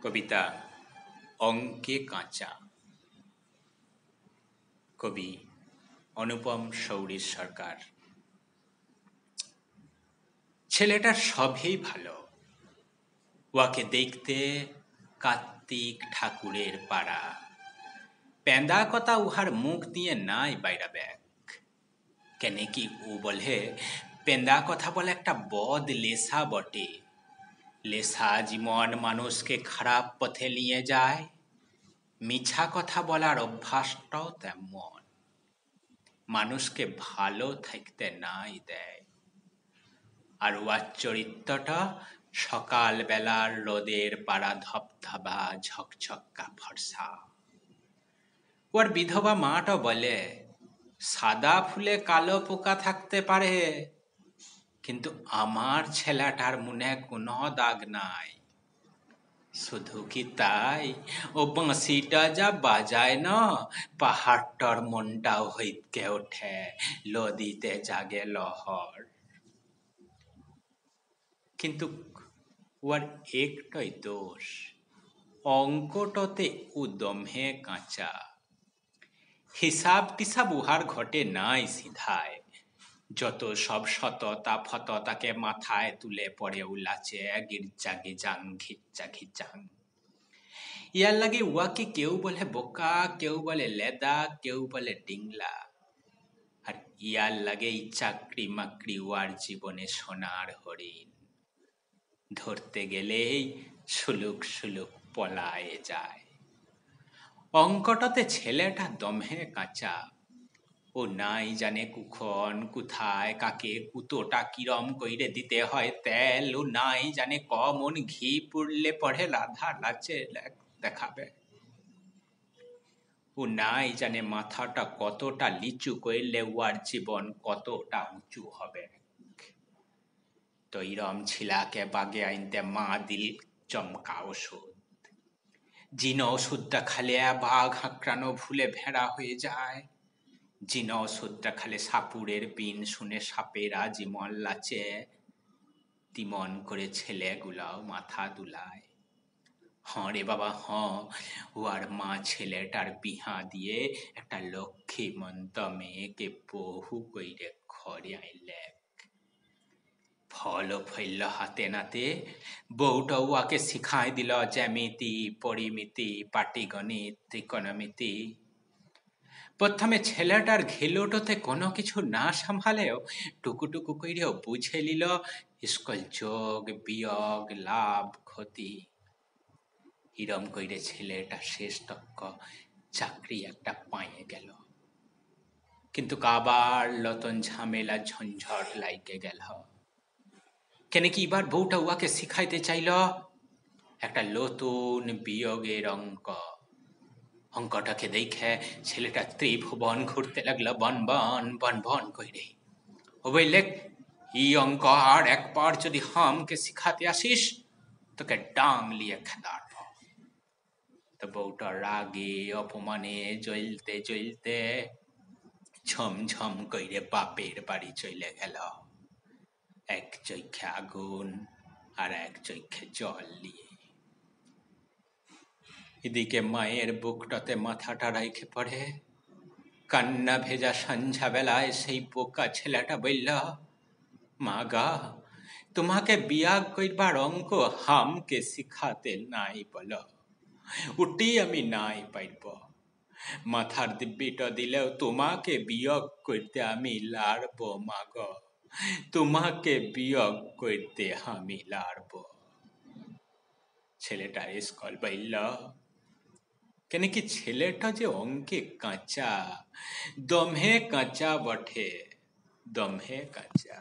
কবিতা অঙ্কে কাঁচা। কবি অনুপম শৌরীর সরকার। ছেলেটার সবই ভালো, ওয়াকে দেখতে কার্তিক ঠাকুরের পাড়া। পেঁদা কথা উহার মুখ দিয়ে নাই বাইরা ব্যাক। কেনে কি ও বলে পেঁদা কথা বলে একটা বদ লেসা বটে। লেসা জীবন মানুষকে খারাপ পথে নিয়ে যায়। মিছা কথা বলার অভ্যাসটাও তেমন, মানুষকে ভালো থাকতে নাই দেয়। আর ওয়ার চরিত্রটা সকাল বেলার রোদের পাড়া ধবধবা ঝকঝকা ফর্সা। ওর বিধবা মাটা বলে সাদা ফুলে কালো পোকা থাকতে পারে, কিন্তু আমার ছেলেটার মনে কোনো দাগ নাই। শুধু কি তাই, ও বাঁশিটা যা বাজায় না, পাহাড়টার মনটাও হইতে ওঠে, নদীতে জাগে লহর। কিন্তু ওর একটাই দোষ, অঙ্কটাতে ও দমে কাঁচা। হিসাব টিসাব উহার ঘটে নাই সিধায়। যত সব সততা ফততাকে মাথায় তুলে পড়ে উলাচে গির্জা গিজাং ঘিচ্চা ঘিচাং। ইয়ার লাগে উয়াকে কেউ বলে বোকা, কেউ বলে লেদা, কেউ বলে ডিংলা। আর ইয়ার লাগে এই চাকরি মাকড়ি উয়ার জীবনে সোনার হরিণ। ধরতে গেলেই সুলুক সুলুক পলায়ে যায়। অঙ্কটাতে ছেলেটা দমে কাঁচা। ও নাই জানে কুখন কুথায় কাকে কুতোটা কিরম কইরে দিতে হয় তেল। ও নাই জানে কমন ঘি পুড়লে পড়ে রাধা লাচে দেখাবে। ও নাই জানে মাথাটা কতটা লিচু কইলে ওয়ার জীবন কতটা উঁচু হবে। তৈরম ছিলাকে বাগে আইনতে মা দিল চমকা ওষুধ। জিন ওষুধটা খালে বাঘ হাঁকড়ানো ভুলে ভেড়া হয়ে যায়। জিন ওষুধটা খালে সাপুরের বিন শুনে সাপেরা জীবন লাচে। তিমন করে ছেলেগুলাও মাথা দুলায়। হ্যাঁ রে বাবা হ্যাঁ, ওর মা ছেলেটার বিহা দিয়ে একটা লক্ষ্মীমন্ত মেয়েকে বহু কইরে ঘরে আইলে। ফল ফইল হাতে নাতে বউটা উয়াকে শিখাই দিল জ্যামিতি, পরিমিতি, পাটিগণিত, ত্রিকোণমিতি। প্রথমে ছেলেটার ঘিলোটোতে কোনো কিছু না সামলালেও টুকুটুকু কইরেও বুঝে নিল স্কুল যোগ বিয়োগ লাভ ক্ষতি। হিরম কইরে ছেলেটা শেষ তক্ক চাকরি একটা পাইয়ে গেল। কিন্তু কাবার লতন ঝামেলা ঝঞ্ঝট লাইগে গেল। কেন কি এবার বউটা উয়াকে শিখাইতে চাইল একটা নতুন বিয়োগের অঙ্ক। অঙ্কটাকে দেখে ছেলেটা ত্রিভুবন ঘুরতে লাগলো বন বন বন বন কইরে। ও বললে এই অঙ্ক আর একবার যদি হামকে শিখাতে আসিস তোকে ডাং লিয়ে খেদাব। তো বউটা রাগে অপমানে জ্বলতে জ্বলতে ঝমঝম কইরে বাপের বাড়ি চলে গেল। এক চৈখে আগুন আর এক চৈখে জল নিয়ে। এদিকে মায়ের বুকটাতে মাথাটা রাইখে পড়ে। কান্না ভেজা সন্ধ্যা বেলায় সেই বোকা ছেলেটা বলল, মা গা, তোমাকে বিয়া কইবার অঙ্ক হামকে শিখাতে নাই বলো, উটি আমি নাই পাইব। মাথার দিব্যিটা দিলেও তোমাকে বিয়োগ করতে আমি লাড়ব মা গো, তোমাকে বিয়োগ করতে আমি লাড়ব। ছেলেটা স্কুল বলল, কেন কি ছেলেটা যে অঙ্কে কাঁচা, দমে কাঁচা বটে, দমে কাঁচা।